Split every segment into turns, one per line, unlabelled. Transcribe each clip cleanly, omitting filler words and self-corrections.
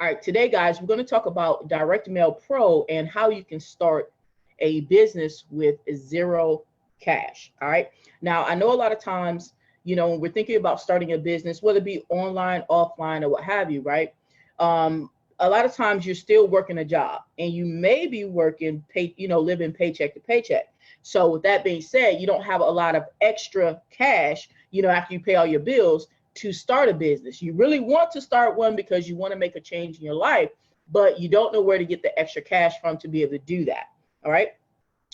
All right, today, guys, we're going to talk about Direct Mail Pro and how you can start a business with zero cash. All right. Now, I know a lot of times, when we're thinking about starting a business, whether it be online, offline, or what have you, right? A lot of times you're still working a job and you may be working, living paycheck to paycheck. So with that being said, you don't have a lot of extra cash, after you pay all your bills to start a business. You really want to start one because you want to make a change in your life, but you don't know where to get the extra cash from to be able to do that. All right.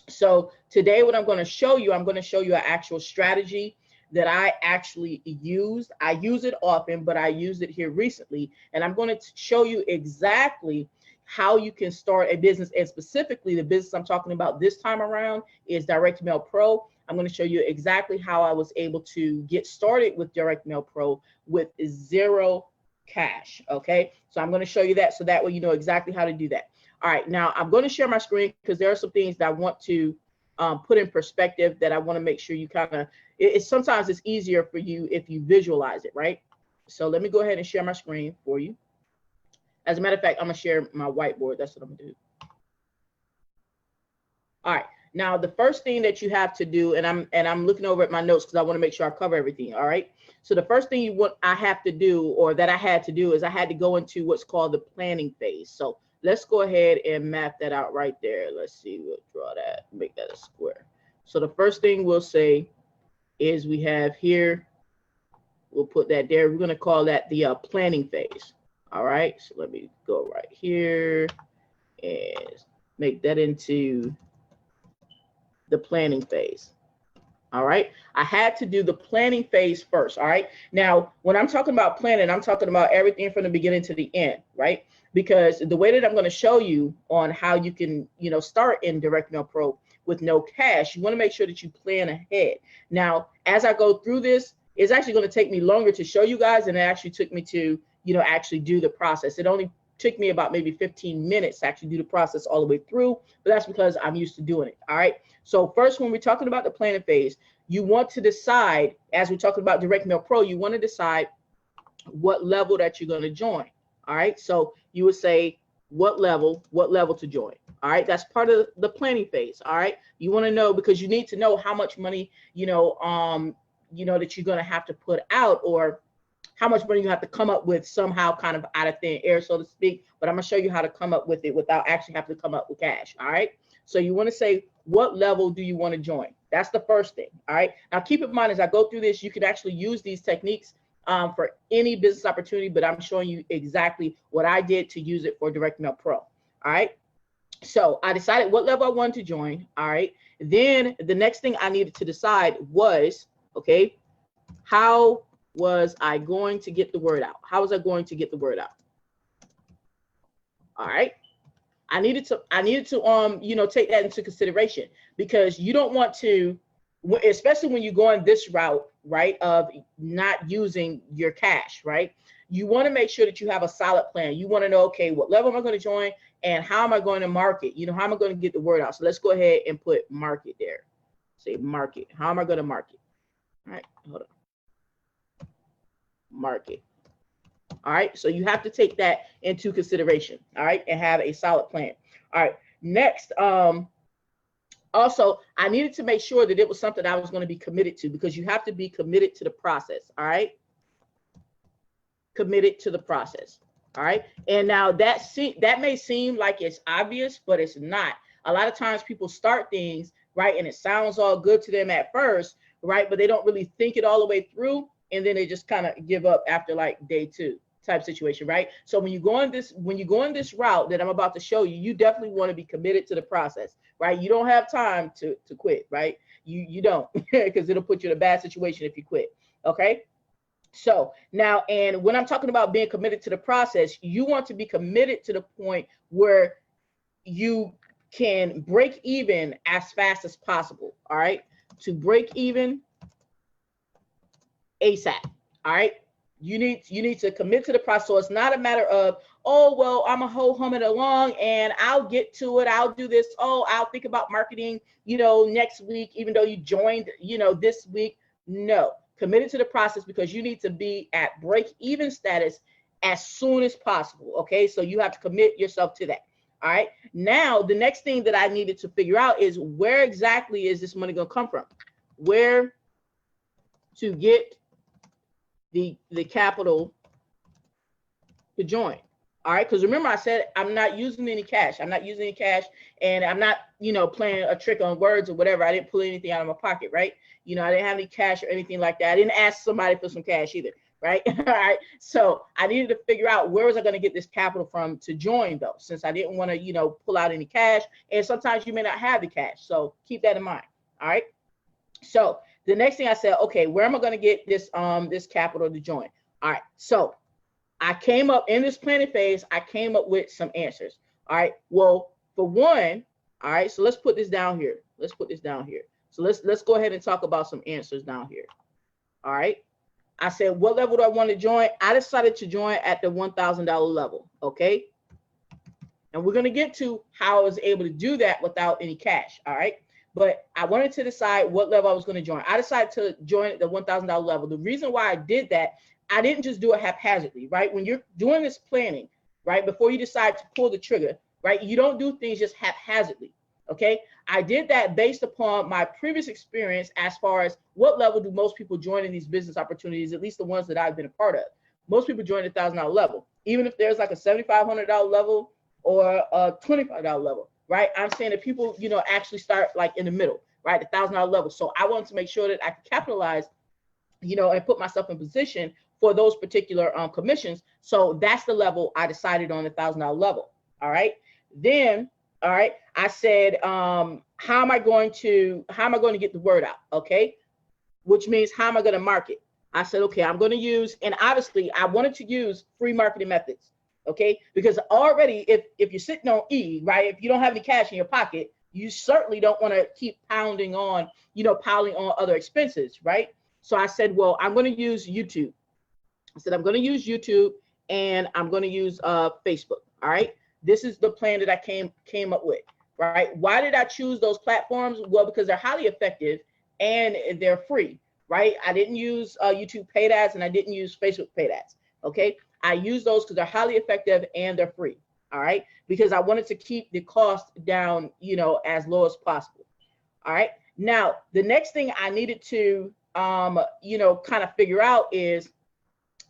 So today, what I'm going to show you an actual strategy that I actually used. I use it often, but I used it here recently. And I'm going to show you exactly how you can start a business. And specifically, the business I'm talking about this time around is Direct Mail Pro. I'm going to show you exactly how I was able to get started with Direct Mail Pro with zero cash. Okay, so I'm going to show you that so that way you know exactly how to do that. All right, now I'm going to share my screen because there are some things that I want to put in perspective that I want to make sure you kind of, sometimes it's easier for you if you visualize it, right? So let me go ahead and share my screen for you. As a matter of fact, I'm going to share my whiteboard. That's what I'm going to do. All right. Now, the first thing that you have to do, and I'm looking over at my notes because I want to make sure I cover everything. All right. So the first thing I have to do, or that I had to do, is I had to go into what's called the planning phase. So let's go ahead and map that out right there. Let's see. We'll draw that, make that a square. So the first thing we'll say is we have here. We'll put that there. We're going to call that the planning phase. All right. So let me go right here and make that into the planning phase. All right. I had to do the planning phase first. All right. Now, when I'm talking about planning, I'm talking about everything from the beginning to the end, right? Because the way that I'm going to show you on how you can, start in Direct Mail Pro with no cash, you want to make sure that you plan ahead. Now, as I go through this, it's actually going to take me longer to show you guys than it actually took me to, actually do the process. It only took me about maybe 15 minutes to actually do the process all the way through, but that's because I'm used to doing it. All right. So first, when we're talking about the planning phase, you want to decide, as we're talking about Direct Mail Pro, you want to decide what level that you're going to join. All right. So you would say what level to join. All right. That's part of the planning phase. All right. You want to know, because you need to know how much money, that you're going to have to put out, or how much money you have to come up with somehow kind of out of thin air, so to speak. But I'm going to show you how to come up with it without actually having to come up with cash. All right. So you want to say, what level do you want to join? That's the first thing. All right. Now, keep in mind, as I go through this, you can actually use these techniques for any business opportunity, but I'm showing you exactly what I did to use it for Direct Mail Pro. All right. So I decided what level I wanted to join. All right. Then the next thing I needed to decide was, okay, how was I going to get the word out? How was I going to get the word out? All right. I needed to take that into consideration, because you don't want to, especially when you're going this route, right, of not using your cash, right? You want to make sure that you have a solid plan. You want to know, okay, what level am I going to join, and how am I going to market? How am I going to get the word out? So let's go ahead and put market there. Say market. How am I going to market? All right, hold on. Market. All right, so you have to take that into consideration, all right, and have a solid plan. All right, next, also, I needed to make sure that it was something I was going to be committed to, because you have to be committed to the process. All right, committed to the process. All right, and now that may seem like it's obvious, but it's not. A lot of times people start things, right, and it sounds all good to them at first, right, but they don't really think it all the way through, and then they just kind of give up after like day 2 type situation, right? So when you go on this route that I'm about to show you, you definitely want to be committed to the process, right? You don't have time to quit, right? You don't, because it'll put you in a bad situation if you quit. Okay. So now, and when I'm talking about being committed to the process, you want to be committed to the point where you can break even as fast as possible. All right. To break even ASAP. All right. You need to commit to the process. So it's not a matter of, oh, well, I'm a whole humming along and I'll get to it. I'll do this. Oh, I'll think about marketing, next week, even though you joined, this week. No, committed to the process, because you need to be at break even status as soon as possible. Okay, so you have to commit yourself to that. All right, now the next thing that I needed to figure out is where exactly is this money going to come from? Where to get the capital to join. All right, because remember I said I'm not using any cash. I'm not using any cash, and I'm not, playing a trick on words or whatever. I didn't pull anything out of my pocket, right? I didn't have any cash or anything like that. I didn't ask somebody for some cash either, right? All right, so I needed to figure out where was I going to get this capital from to join, though, since I didn't want to, pull out any cash. And sometimes you may not have the cash, so keep that in mind. All right, so the next thing I said, okay, where am I going to get this this capital to join? All right, so I came up in this planning phase, I came up with some answers. All right, well, for one, all right, so let's put this down here. Let's put this down here. So let's go ahead and talk about some answers down here. All right, I said, what level do I want to join? I decided to join at the $1,000 level. Okay, and we're going to get to how I was able to do that without any cash. All right, but I wanted to decide what level I was going to join. I decided to join at the $1,000 level. The reason why I did that, I didn't just do it haphazardly, right? When you're doing this planning, right, before you decide to pull the trigger, right, you don't do things just haphazardly, okay? I did that based upon my previous experience as far as what level do most people join in these business opportunities, at least the ones that I've been a part of. Most people join the $1,000 level, even if there's like a $7,500 level or a $25 level, right? I'm saying that people, actually start like in the middle, right, the $1,000 level. So I wanted to make sure that I could capitalize, and put myself in position for those particular commissions. So that's the level I decided on, the $1,000 level. All right. Then, all right, I said, how am I going to get the word out? Okay. Which means, how am I going to market? I said, okay, I'm going to use, and obviously I wanted to use free marketing methods. Okay. Because already if you're sitting on E, right, if you don't have any cash in your pocket, you certainly don't want to keep piling on other expenses, right? So I said, well, I'm going to use YouTube. I said, I'm going to use YouTube and I'm going to use Facebook. All right. This is the plan that I came up with. Right. Why did I choose those platforms? Well, because they're highly effective and they're free. Right. I didn't use YouTube paid ads and I didn't use Facebook paid ads. Okay. I use those because they're highly effective and they're free. All right. Because I wanted to keep the cost down, as low as possible. All right. Now, the next thing I needed to, kind of figure out is,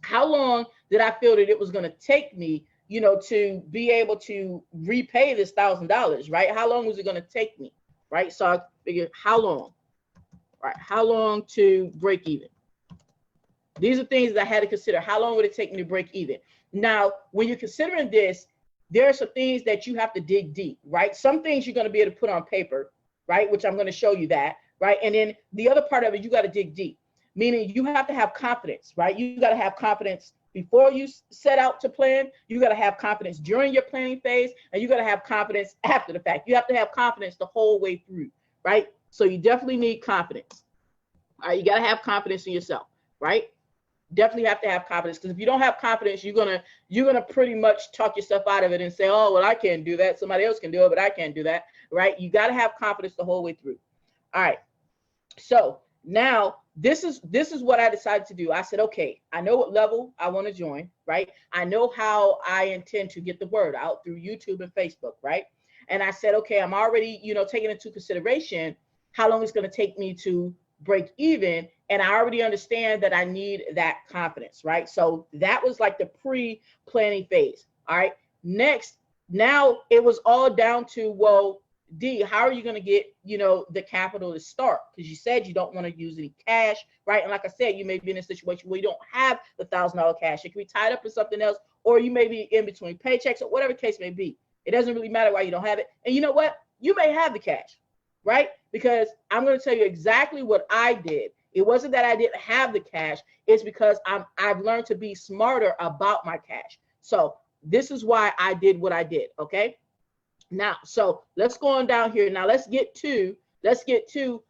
how long did I feel that it was going to take me, to be able to repay this $1,000, right? How long was it going to take me, right? So I figured, how long, right? How long to break even? These are things that I had to consider. How long would it take me to break even? Now, when you're considering this, there are some things that you have to dig deep, right? Some things you're going to be able to put on paper, right? Which I'm going to show you that, right? And then the other part of it, you got to dig deep. Meaning you have to have confidence, right? You got to have confidence before you set out to plan. You got to have confidence during your planning phase, and you got to have confidence after the fact. You have to have confidence the whole way through, right? So you definitely need confidence. All right, you got to have confidence in yourself, right? Definitely have to have confidence, because if you don't have confidence, you're gonna pretty much talk yourself out of it and say, oh, well, I can't do that. Somebody else can do it, but I can't do that, right? You got to have confidence the whole way through. All right. So now, this is what I decided to do. I said, okay, I know what level I want to join, right? I know how I intend to get the word out through YouTube and Facebook, right? And I said, okay, I'm already, taking into consideration how long it's going to take me to break even. And I already understand that I need that confidence, right? So that was like the pre-planning phase. All right. Next, now it was all down to, well, D, how are you going to get, the capital to start? Because you said you don't want to use any cash, right? And like I said, you may be in a situation where you don't have the $1,000 cash. It can be tied up in something else, or you may be in between paychecks, or whatever the case may be. It doesn't really matter why you don't have it. And you know what? You may have the cash, right? Because I'm going to tell you exactly what I did. It wasn't that I didn't have the cash. It's because I've learned to be smarter about my cash. So this is why I did what I did. Okay. Now, so let's go on down here. Now let's get to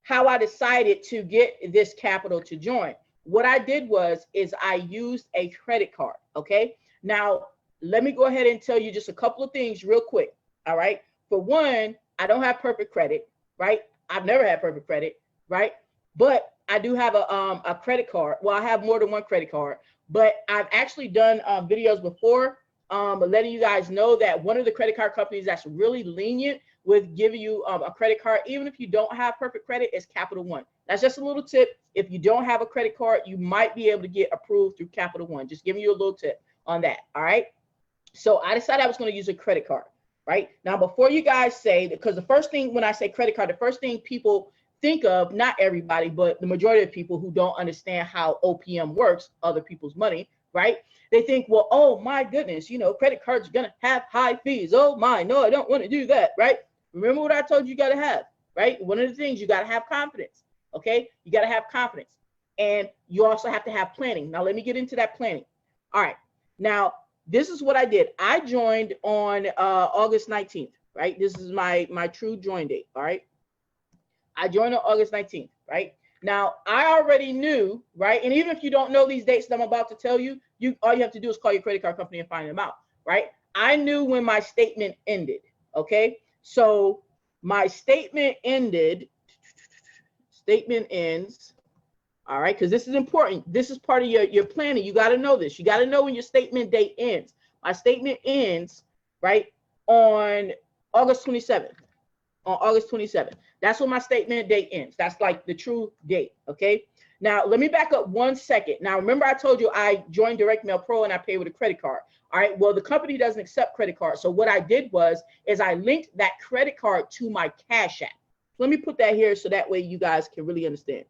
how I decided to get this capital to join. What I did is I used a credit card. Okay. Now let me go ahead and tell you just a couple of things real quick. All right. For one, I don't have perfect credit, right? I've never had perfect credit, right? But I do have a credit card. Well, I have more than one credit card. but I've actually done videos before letting you guys know that one of the credit card companies that's really lenient with giving you a credit card, even if you don't have perfect credit, is Capital One. That's just a little tip. If you don't have a credit card, you might be able to get approved through Capital One. Just giving you a little tip on that. All right. So I decided I was going to use a credit card. Right now, before you guys say, because the first thing when I say credit card, the first thing people think of, not everybody, but the majority of people who don't understand how OPM works, other people's money, right? They think, well, oh my goodness, you know, credit cards are going to have high fees. Oh my, no, I don't want to do that, right? Remember what I told you got to have, right? One of the things you got to have confidence, okay? You got to have confidence. And you also have to have planning. Now, let me get into that planning. All right. Now, this is what I did. I joined on August 19th, right? This is my true join date, all right? I joined on August 19th, right? Now, I already knew, right? And even if you don't know these dates that I'm about to tell you, all you have to do is call your credit card company and find them out, right? I knew when my statement ended, okay? So my statement ends, all right, because this is important. This is part of your planning. You got to know this. You got to know when your statement date ends. My statement ends, right, on August 27th. On August 27th. That's when my statement date ends. That's like the true date, okay? Now, let me back up 1 second. Now, remember I told you I joined Direct Mail Pro and I pay with a credit card. All right, well, the company doesn't accept credit cards. So what I did is I linked that credit card to my Cash App. Let me put that here so that way you guys can really understand.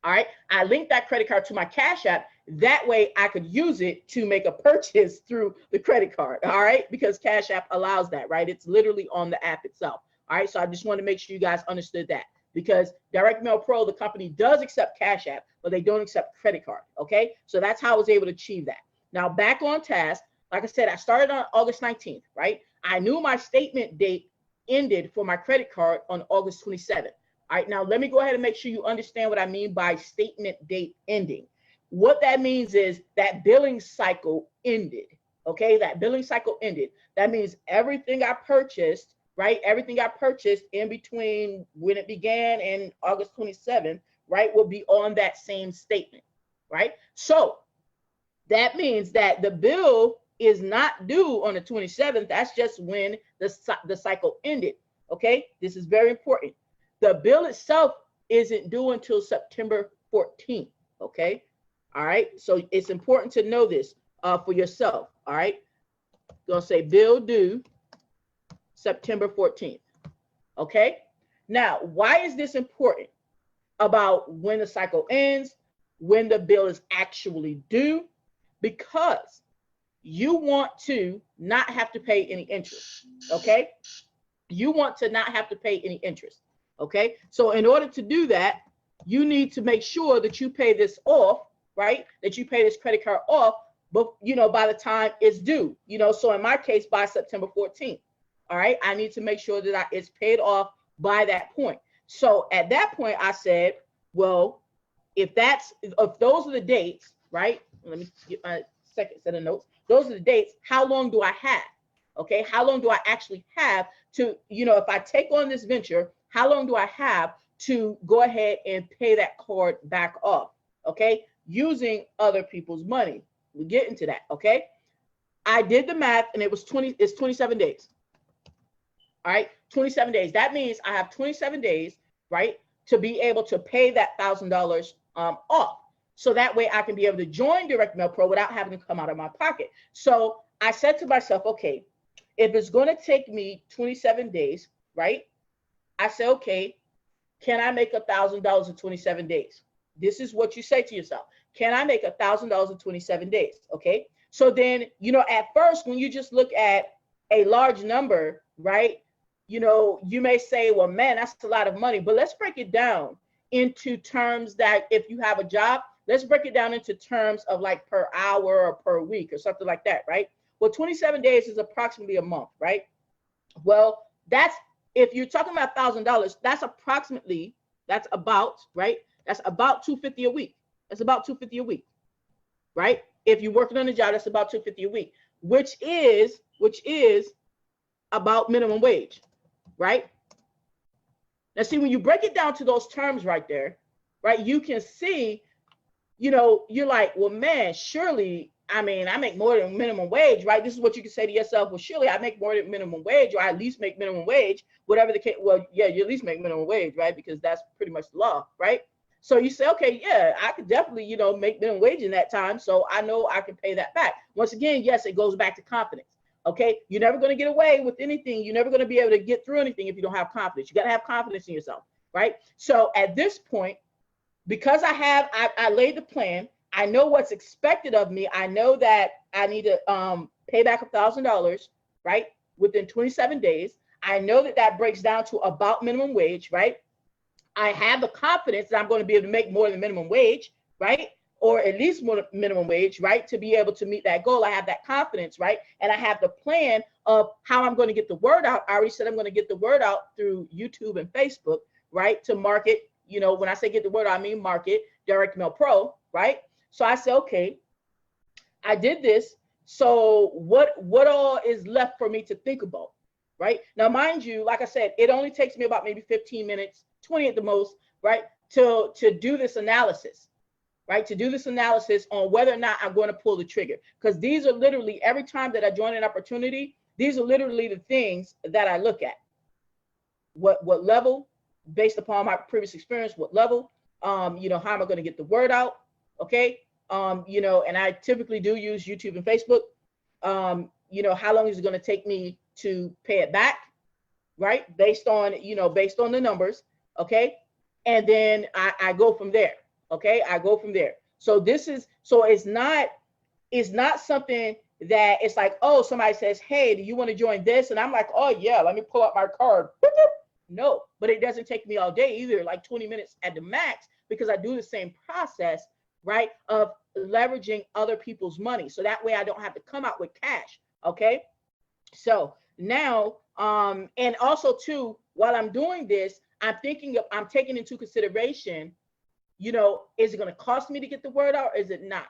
All right, I linked that credit card to my Cash App. That way I could use it to make a purchase through the credit card. All right, because Cash App allows that, right? It's literally on the app itself. All right, so I just want to make sure you guys understood that, because Direct Mail Pro, the company, does accept Cash App, but they don't accept credit card. Okay, so that's how I was able to achieve that. Now, back on task, like I said, I started on August 19th, right? I knew my statement date ended for my credit card on August 27th. All right, now let me go ahead and make sure you understand what I mean by statement date ending. What that means is that billing cycle ended, okay? That billing cycle ended. That means everything I purchased, right? Everything I purchased in between when it began and August 27th, right, will be on that same statement, right? So that means that the bill is not due on the 27th. That's just when the cycle ended, okay? This is very important. The bill itself isn't due until September 14th, okay? All right, so it's important to know this for yourself, all right? Gonna say bill due September 14th, okay? Now, why is this important about when the cycle ends, when the bill is actually due? Because you want to not have to pay any interest, okay? You want to not have to pay any interest. Okay, so in order to do that, you need to make sure that you pay this off, right? That you pay this credit card off, but you know, by the time it's due, you know, so in my case, by September 14th, all right, I need to make sure that it's paid off by that point. So at that point, I said, well, if those are the dates, right? Let me get my second set of notes. Those are the dates. How long do I have? Okay, how long do I actually have to, you know, if I take on this venture, how long do I have to go ahead and pay that card back off? Okay, using other people's money. We'll get into that. Okay, I did the math and it's 27 days. All right, 27 days. That means I have 27 days, right, to be able to pay that $1,000 off. So that way I can be able to join Direct Mail Pro without having to come out of my pocket. So I said to myself, okay, if it's going to take me 27 days, right? I said, okay, can I make $1,000 in 27 days? This is what you say to yourself. Can I make $1,000 in 27 days? Okay. So then, you know, at first, when you just look at a large number, right? You know, you may say, well, man, that's a lot of money, but let's break it down into terms that if you have a job, let's break it down into terms of like per hour or per week or something like that, right? Well, 27 days is approximately a month, right? Well, that's, if you're talking about $1,000, that's about, right? That's about $250 a week. That's about $250 a week, right? If you're working on a job, that's about $250 a week, which is about minimum wage, right? Now, see, when you break it down to those terms right there, right, you can see you know, you're like, well, man, surely, I mean, I make more than minimum wage, right? This is what you can say to yourself. Well, surely I make more than minimum wage, or I at least make minimum wage, whatever the case. Well, yeah, you at least make minimum wage, right? Because that's pretty much the law, right? So you say, okay, yeah, I could definitely, you know, make minimum wage in that time. So I know I can pay that back. Once again, yes, it goes back to confidence. Okay. You're never going to get away with anything. You're never going to be able to get through anything if you don't have confidence. You got to have confidence in yourself, right? So at this point, because I laid the plan, I know what's expected of me. I know that I need to pay back $1,000, right, within 27 days. I know that that breaks down to about minimum wage, right? I have the confidence that I'm going to be able to make more than minimum wage, right? Or at least more minimum wage, right? To be able to meet that goal. I have that confidence, right? And I have the plan of how I'm going to get the word out. I already said I'm going to get the word out through YouTube and Facebook, right? To market, you know, when I say get the word out, I mean market Direct Mail Pro, right? So I said, okay, I did this. So what all is left for me to think about, right? Now, mind you, like I said, it only takes me about maybe 15 minutes, 20 at the most, right? To do this analysis, right? To do this analysis on whether or not I'm going to pull the trigger. Because these are literally, every time that I join an opportunity, these are literally the things that I look at. What level, based upon my previous experience, what level, you know, how am I going to get the word out? Okay. You know, and I typically do use YouTube and Facebook. You know, how long is it going to take me to pay it back? Right. Based on, you know, based on the numbers. Okay. And then I go from there. Okay. I go from there. So this is, so it's not something that it's like, oh, somebody says, hey, do you want to join this? And I'm like, oh yeah, let me pull out my card. No, but it doesn't take me all day either, like 20 minutes at the max, because I do the same process, right, of leveraging other people's money. So that way I don't have to come out with cash. Okay. So now, and also too, while I'm doing this, I'm taking into consideration, you know, is it going to cost me to get the word out or is it not?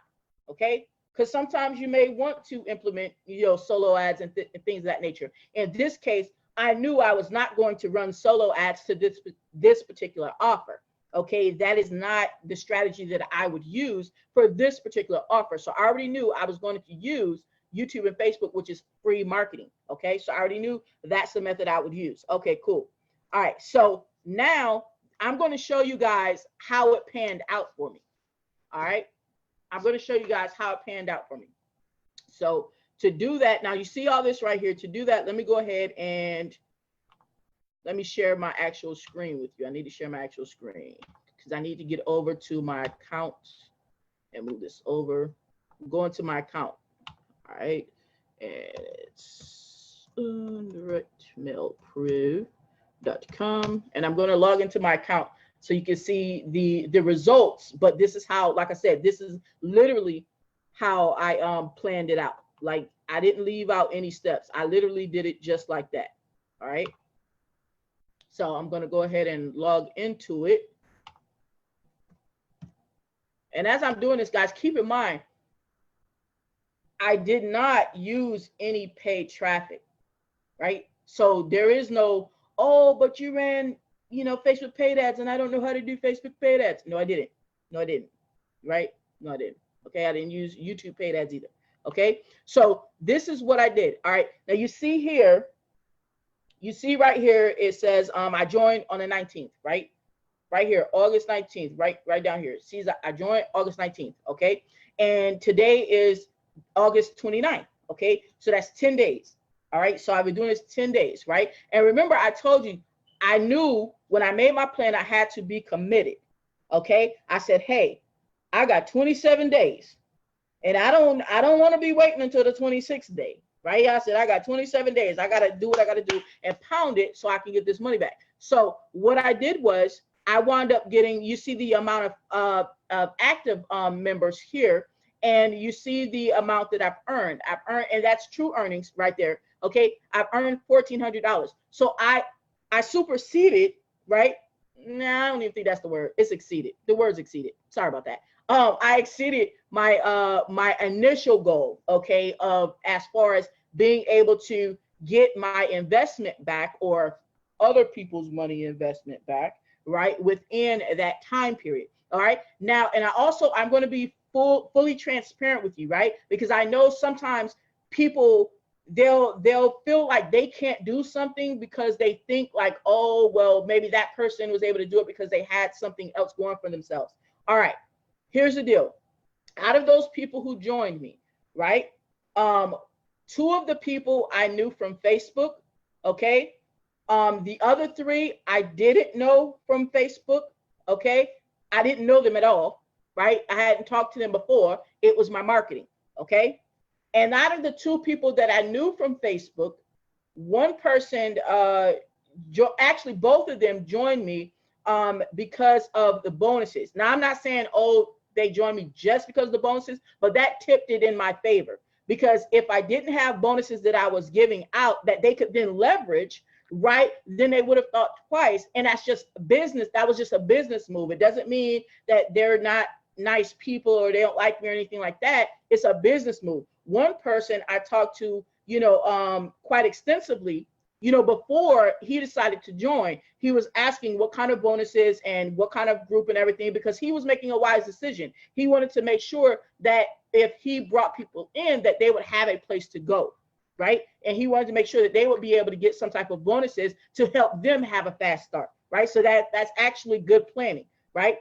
Okay. Because sometimes you may want to implement, you know, solo ads and things of that nature. In this case, I knew I was not going to run solo ads to this particular offer. Okay, that is not the strategy that I would use for this particular offer. So I already knew I was going to use YouTube and Facebook, which is free marketing. Okay, so I already knew that's the method I would use. Okay, cool. All right, so now I'm going to show you guys how it panned out for me. All right, I'm going to show you guys how it panned out for me. So to do that, now you see all this right here. To do that, let me go ahead and let me share my actual screen with you. I need to share my actual screen because I need to get over to my account and move this over. I'm going to my account. All right. And it's directmailpro.com. And I'm going to log into my account so you can see the results. But this is how, like I said, this is literally how I planned it out. Like I didn't leave out any steps. I literally did it just like that. All right. So I'm going to go ahead and log into it. And as I'm doing this, guys, keep in mind, I did not use any paid traffic, right? So there is no, oh, but you ran, you know, Facebook paid ads and I don't know how to do Facebook paid ads. No, I didn't. No, I didn't. Right? No, I didn't. Okay. I didn't use YouTube paid ads either. Okay. So this is what I did. All right. Now you see here, you see right here, it says I joined on the 19th, right? Right here, August 19th, right down here. See, I joined August 19th, okay? And today is August 29th, okay? So that's 10 days, all right? So I've been doing this 10 days, right? And remember, I told you, I knew when I made my plan, I had to be committed, okay? I said, hey, I got 27 days, and I don't want to be waiting until the 26th day. Right? I said, I got 27 days. I got to do what I got to do and pound it so I can get this money back. So what I did was I wound up getting, you see the amount of active members here, and you see the amount that I've earned. And that's true earnings right there. Okay. I've earned $1,400. So I superseded, right? Nah, I don't even think that's the word. It's exceeded. The word's exceeded. Sorry about that. I exceeded my my initial goal, okay, of as far as being able to get my investment back or other people's money investment back, right, within that time period. All right. Now, and I'm going to be fully transparent with you, right? Because I know sometimes people, they'll feel like they can't do something because they think like, oh, well, maybe that person was able to do it because they had something else going for themselves. All right. Here's the deal. Out of those people who joined me, right? Two of the people I knew from Facebook, okay? The other three I didn't know from Facebook, okay? I didn't know them at all, right? I hadn't talked to them before. It was my marketing, okay? And out of the two people that I knew from Facebook, one person, actually both of them joined me because of the bonuses. Now, I'm not saying, oh, they joined me just because of the bonuses, but that tipped it in my favor. Because if I didn't have bonuses that I was giving out that they could then leverage, right, then they would have thought twice. And that's just business. That was just a business move. It doesn't mean that they're not nice people or they don't like me or anything like that. It's a business move. One person I talked to, quite extensively, before he decided to join, he was asking what kind of bonuses and what kind of group and everything, because he was making a wise decision. He wanted to make sure that if he brought people in, that they would have a place to go, right? And he wanted to make sure that they would be able to get some type of bonuses to help them have a fast start, right? So that's actually good planning, right?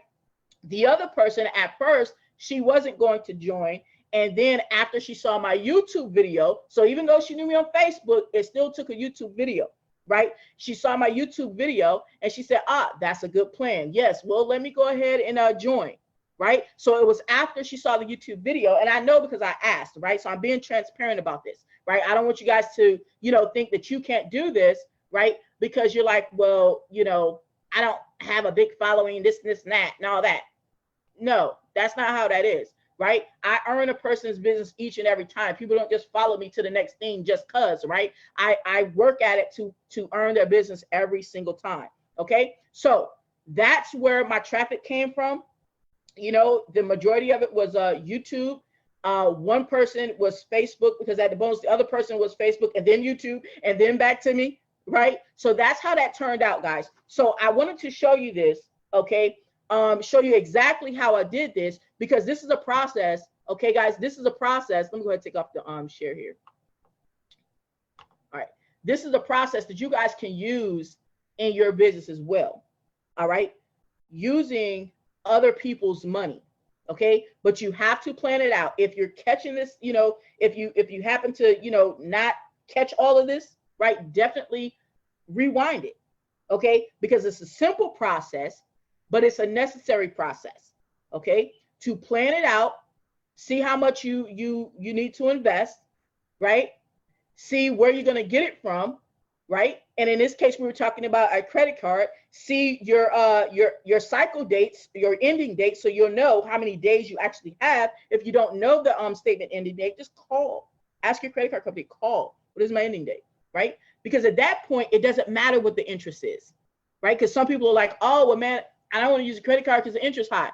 The other person, at first, she wasn't going to join. And then after she saw my YouTube video, so even though she knew me on Facebook, it still took a YouTube video, right? She saw my YouTube video and she said, that's a good plan. Yes, well, let me go ahead and join, right? So it was after she saw the YouTube video, and I know because I asked, right? So I'm being transparent about this, right? I don't want you guys to, think that you can't do this, right? Because you're like, well, I don't have a big following, this, and that, and all that. No, that's not how that is. Right? I earn a person's business each and every time. People don't just follow me to the next thing just cause, right? I work at it to earn their business every single time. Okay. So that's where my traffic came from. The majority of it was YouTube. One person was Facebook because at the bonus, the other person was Facebook and then YouTube and then back to me. Right? So that's how that turned out, guys. So I wanted to show you this. Okay. Show you exactly how I did this, because this is a process. Okay, guys, this is a process. Let me go ahead and take off the share here. All right, this is a process that you guys can use in your business as well. All right, using other people's money. Okay, but you have to plan it out. If you're catching this, if you happen to not catch all of this, right, definitely rewind it. Okay, because it's a simple process, but it's a necessary process, okay? To plan it out, see how much you need to invest, right? See where you're gonna get it from, right? And in this case, we were talking about a credit card. See your cycle dates, your ending dates, so you'll know how many days you actually have. If you don't know the statement ending date, just call. Ask your credit card company, call. What is my ending date, right? Because at that point, it doesn't matter what the interest is, right? Because some people are like, oh, well, man, I don't want to use a credit card because the interest high.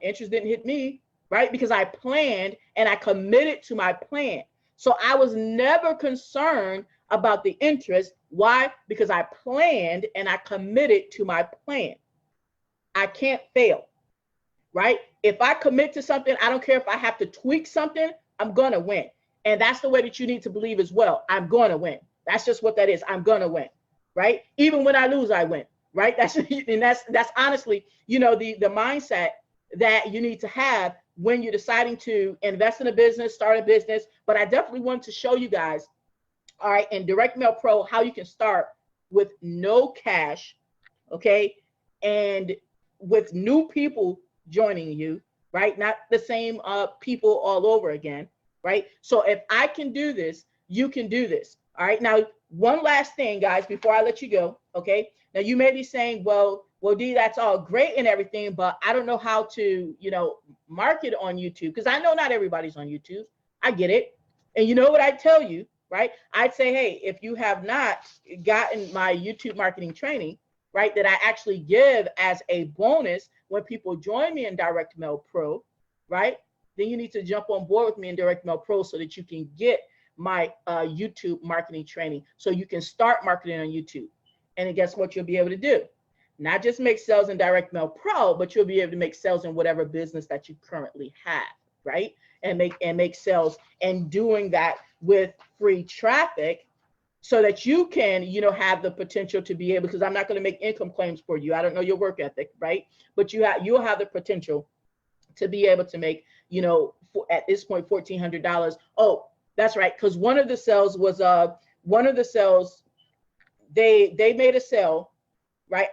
Interest didn't hit me, right? Because I planned and I committed to my plan. So I was never concerned about the interest. Why? Because I planned and I committed to my plan. I can't fail, right? If I commit to something, I don't care if I have to tweak something, I'm going to win. And that's the way that you need to believe as well. I'm going to win. That's just what that is. I'm going to win, right? Even when I lose, I win. Right. That's honestly, the mindset that you need to have when you're deciding to invest in a business, start a business. But I definitely want to show you guys, all right, in Direct Mail Pro, how you can start with no cash. Okay. And with new people joining you, right? Not the same people all over again. Right. So if I can do this, you can do this. All right. Now, one last thing, guys, before I let you go. Okay. Now you may be saying, well, Dee, that's all great and everything, but I don't know how to, market on YouTube, because I know not everybody's on YouTube. I get it. And you know what I tell you, right? I'd say, hey, if you have not gotten my YouTube marketing training, right, that I actually give as a bonus when people join me in Direct Mail Pro, right, then you need to jump on board with me in Direct Mail Pro so that you can get my YouTube marketing training so you can start marketing on YouTube. And guess what you'll be able to do? not just make sales in Direct Mail Pro, but you'll be able to make sales in whatever business that you currently have, right? And make sales, and doing that with free traffic, so that you can, you know, have the potential to be able, because I'm not going to make income claims for you. I don't know your work ethic, right? But you'll have the potential to be able to make, you know, at this point, $1,400. Oh, that's right. Because one of the sales was they made a sale, right?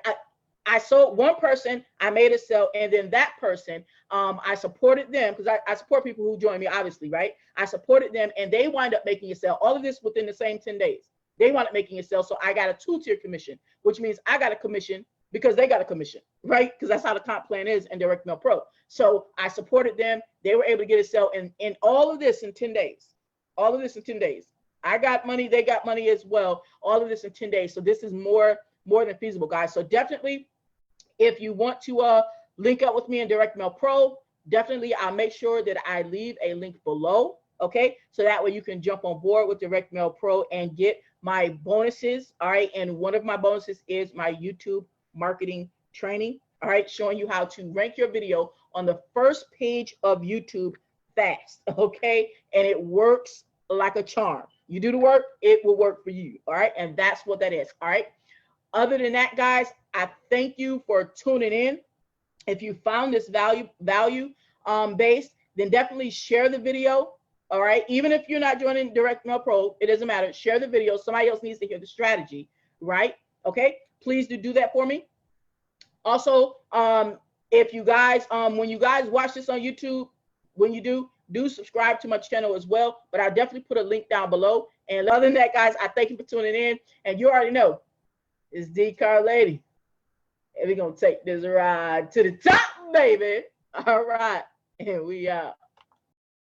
I sold one person, I made a sale, and then that person, I supported them, because I support people who join me, obviously, right? I supported them, and they wind up making a sale. All of this within the same 10 days. They wound up making a sale, so I got a 2-tier commission, which means I got a commission because they got a commission, right? Because that's how the comp plan is in Direct Mail Pro. So I supported them. They were able to get a sale, and all of this in 10 days. All of this in 10 days. I got money, they got money as well. All of this in 10 days. So this is more than feasible, guys. So definitely, if you want to link up with me in Direct Mail Pro, definitely I'll make sure that I leave a link below, okay? So that way you can jump on board with Direct Mail Pro and get my bonuses, all right? And one of my bonuses is my YouTube marketing training, all right? Showing you how to rank your video on the first page of YouTube fast, okay? And it works like a charm. You do the work, it will work for you, all right? And that's what that is, all right? Other than that, guys, I thank you for tuning in. If you found this value based, then definitely share the video. All right. Even if you're not joining Direct Mail Pro, it doesn't matter. Share the video. Somebody else needs to hear the strategy, right? Okay. Please do that for me. Also, if you guys, when you guys watch this on YouTube, when you do subscribe to my channel as well. But I'll definitely put a link down below. And other than that, guys, I thank you for tuning in. And you already know, it's D Car Lady. And we're going to take this ride to the top, baby. All right. And we out.